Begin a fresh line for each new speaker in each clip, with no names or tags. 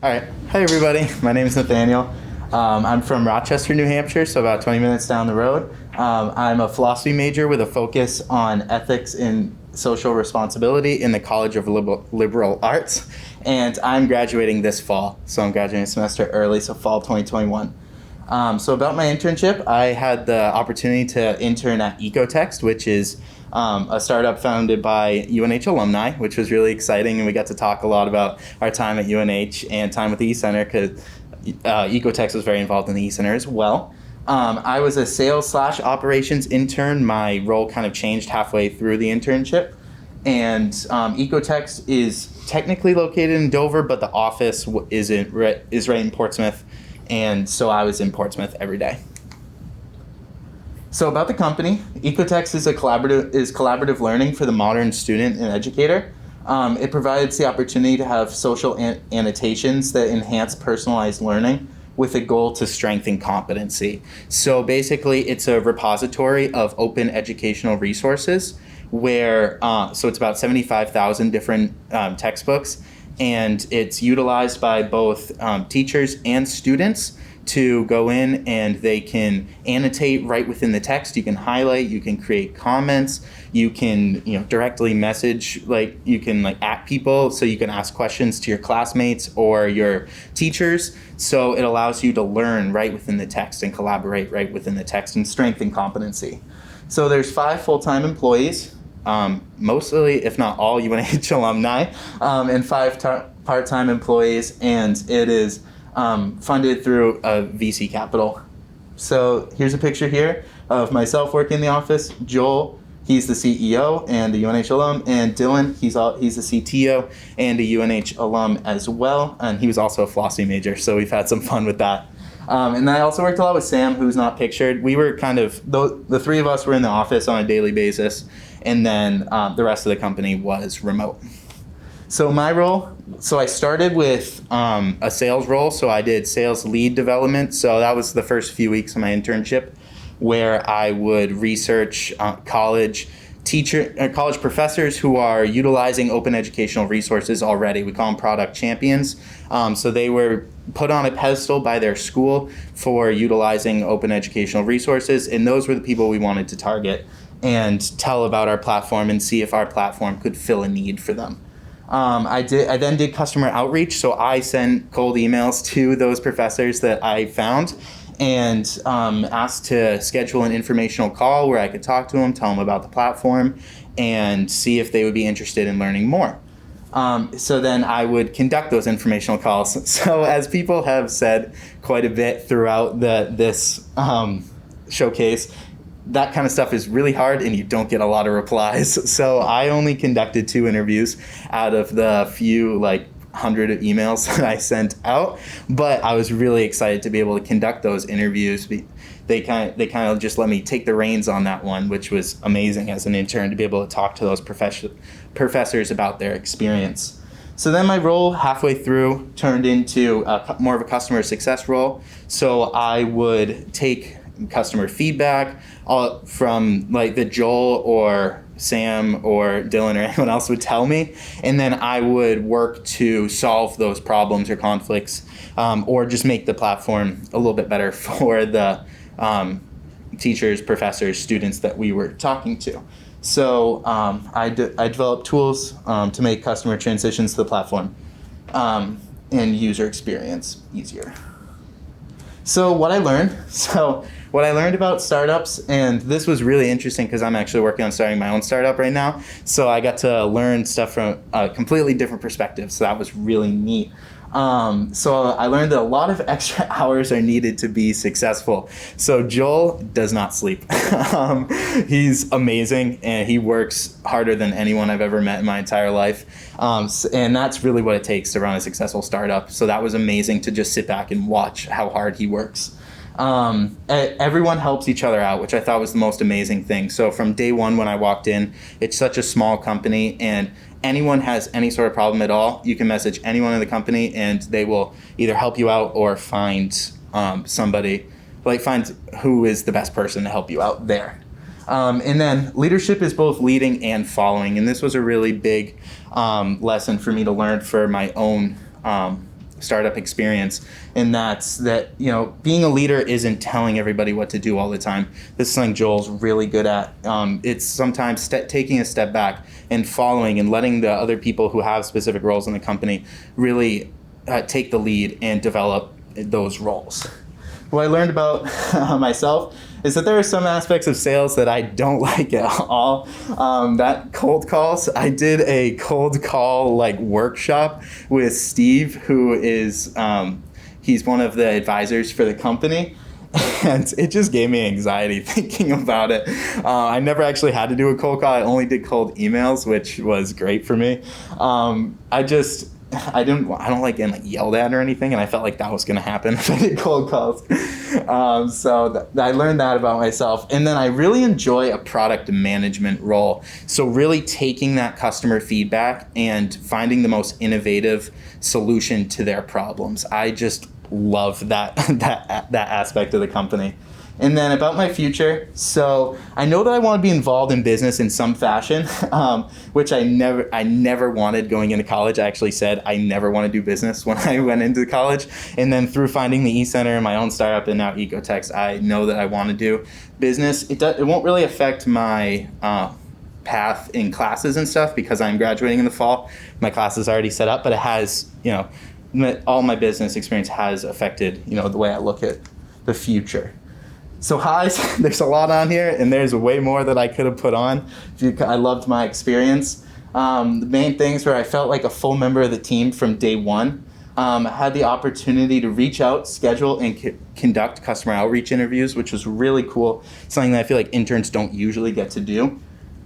All right. Hi, everybody. My name is Nathaniel. I'm from Rochester, New Hampshire, so about 20 minutes down the road. I'm a philosophy major with a focus on ethics and social responsibility in the College of Liberal Arts, and I'm graduating this fall. So I'm graduating a semester early, so fall 2021. So about my internship, I had the opportunity to intern at ecotext, which is a startup founded by UNH alumni, which was really exciting, and we got to talk a lot about our time at UNH and time with the eCenter because ecotext was very involved in the eCenter as well. I was a sales slash operations intern. My role kind of changed halfway through the internship. And ecotext is technically located in Dover, but the office is right in Portsmouth. And so I was in Portsmouth every day. So about the company, ecotext is collaborative learning for the modern student and educator. It provides the opportunity to have social annotations that enhance personalized learning with a goal to strengthen competency. So basically, it's a repository of open educational resources where, so it's about 75,000 different textbooks, and it's utilized by both teachers and students to go in, and they can annotate right within the text. You can highlight, you can create comments, you can directly message, you can at people, so you can ask questions to your classmates or your teachers. So it allows you to learn right within the text and collaborate right within the text and strengthen competency. So there's 5 full-time employees, mostly, if not all, UNH alumni, and 5 part-time employees, and it is funded through a VC capital. So here's a picture here of myself working in the office. Joel, he's the CEO and a UNH alum, and Dylan, he's the CTO and a UNH alum as well, and he was also a philosophy major, so we've had some fun with that. And I also worked a lot with Sam, who's not pictured. We were kind of, the 3 of us were in the office on a daily basis, and then the rest of the company was remote. So my role, I started with a sales role, so I did sales lead development. So that was the first few weeks of my internship, where I would research college professors who are utilizing open educational resources already. We call them product champions. So they were put on a pedestal by their school for utilizing open educational resources, and those were the people we wanted to target and tell about our platform and see if our platform could fill a need for them. I then did customer outreach, so I sent cold emails to those professors that I found and asked to schedule an informational call where I could talk to them, tell them about the platform, and see if they would be interested in learning more. So then I would conduct those informational calls. So as people have said quite a bit throughout this showcase, that kind of stuff is really hard and you don't get a lot of replies. So I only conducted 2 interviews out of the few 100 of emails that I sent out, but I was really excited to be able to conduct those interviews. They kind of just let me take the reins on that one, which was amazing as an intern to be able to talk to those professors about their experience. So then my role halfway through turned into more of a customer success role. So I would take customer feedback from the Joel or Sam or Dylan or anyone else would tell me, and then I would work to solve those problems or conflicts, or just make the platform a little bit better for the teachers, professors, students that we were talking to. So I developed tools to make customer transitions to the platform and user experience easier. So what I learned about startups, and this was really interesting because I'm actually working on starting my own startup right now, so I got to learn stuff from a completely different perspective, so that was really neat. So I learned that a lot of extra hours are needed to be successful. So Joel does not sleep. He's amazing, and he works harder than anyone I've ever met in my entire life. And that's really what it takes to run a successful startup. So that was amazing to just sit back and watch how hard he works. Everyone helps each other out, which I thought was the most amazing thing. So from day one when I walked in, it's such a small company, and anyone has any sort of problem at all, you can message anyone in the company and they will either help you out or find somebody, find who is the best person to help you out there. And then leadership is both leading and following, and this was a really big lesson for me to learn for my own startup experience, and that's that, you know, being a leader isn't telling everybody what to do all the time. This is something Joel's really good at. It's sometimes taking a step back and following and letting the other people who have specific roles in the company really take the lead and develop those roles. What I learned about myself is that there are some aspects of sales that I don't like at all. That cold calls. I did a cold call workshop with Steve, who is he's one of the advisors for the company. And it just gave me anxiety thinking about it. I never actually had to do a cold call. I only did cold emails, which was great for me. I don't like getting yelled at or anything, and I felt like that was going to happen if I did cold calls. So I learned that about myself. And then I really enjoy a product management role. So really taking that customer feedback and finding the most innovative solution to their problems. I just love that aspect of the company. And then about my future, so I know that I want to be involved in business in some fashion, which I never wanted going into college. I actually said I never want to do business when I went into college. And then through finding the eCenter and my own startup and now ecotext, I know that I want to do business. It won't really affect my path in classes and stuff because I'm graduating in the fall. My class is already set up, but it has, all my business experience has affected, the way I look at the future. So highs, there's a lot on here, and there's way more that I could have put on. I loved my experience. The main things were I felt like a full member of the team from day one. I had the opportunity to reach out, schedule, and conduct customer outreach interviews, which was really cool. Something that I feel like interns don't usually get to do.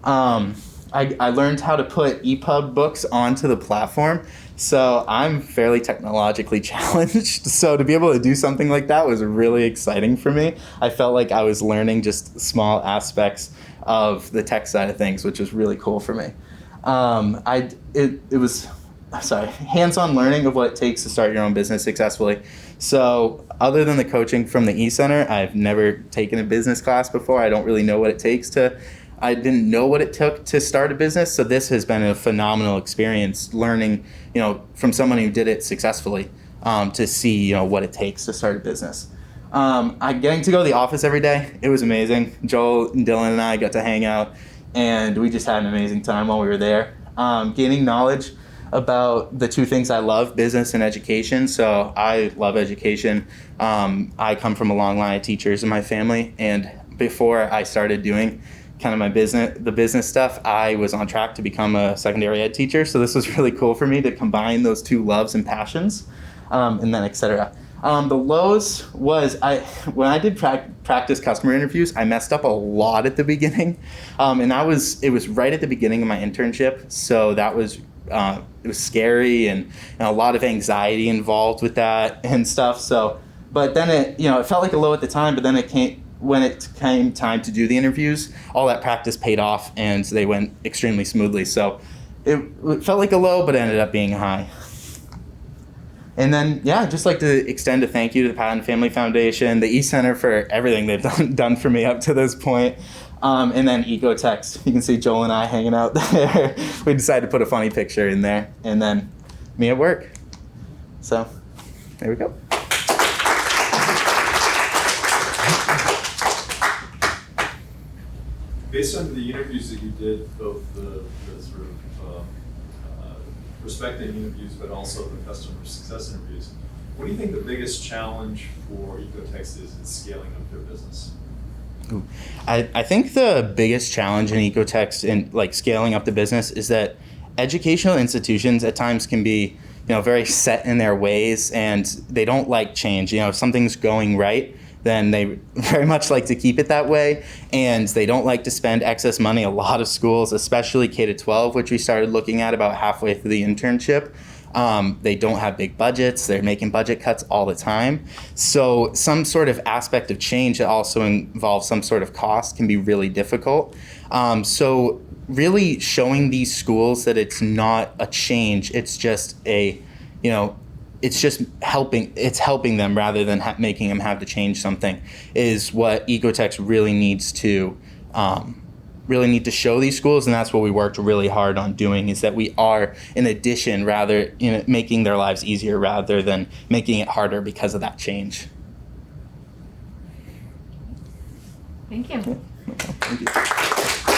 I learned how to put EPUB books onto the platform. So I'm fairly technologically challenged. So to be able to do something like that was really exciting for me. I felt like I was learning just small aspects of the tech side of things, which was really cool for me. It was hands-on learning of what it takes to start your own business successfully. So other than the coaching from the eCenter, I've never taken a business class before. I don't really know what it takes I didn't know what it took to start a business, so this has been a phenomenal experience learning, from someone who did it successfully, to see, what it takes to start a business. Getting to go to the office every day, it was amazing. Joel and Dylan and I got to hang out, and we just had an amazing time while we were there. Gaining knowledge about the two things I love, business and education. So I love education. I come from a long line of teachers in my family, and before I started doing kind of the business stuff, I was on track to become a secondary ed teacher. So this was really cool for me to combine those two loves and passions, and then et cetera. The lows was when I did practice customer interviews, I messed up a lot at the beginning, and it was right at the beginning of my internship. So that was it was scary and a lot of anxiety involved with that and stuff. So, but then it felt like a low at the time, but then when it came time to do the interviews, all that practice paid off and they went extremely smoothly. So it felt like a low, but it ended up being a high. And then, I'd just like to extend a thank you to the Patton Family Foundation, the eCenter for everything they've done for me up to this point. And then ecotext. You can see Joel and I hanging out there. We decided to put a funny picture in there. And then me at work. So there we go.
Based on the interviews that you did, both the sort of prospecting interviews, but also the customer success interviews, what do you think the biggest challenge for ecotext is in scaling up their business?
I think the biggest challenge in ecotext in scaling up the business is that educational institutions at times can be very set in their ways, and they don't like change. If something's going right, then they very much like to keep it that way, and they don't like to spend excess money. A lot of schools, especially K-12, which we started looking at about halfway through the internship, they don't have big budgets. They're making budget cuts all the time. So some sort of aspect of change that also involves some sort of cost can be really difficult. So really showing these schools that it's not a change, it's just it's just helping them rather than making them have to change something, is what ecotext really needs to really need to show these schools, and that's what we worked really hard on doing, is that we are an addition, rather, making their lives easier rather than making it harder because of that change.
Thank you.
Thank you.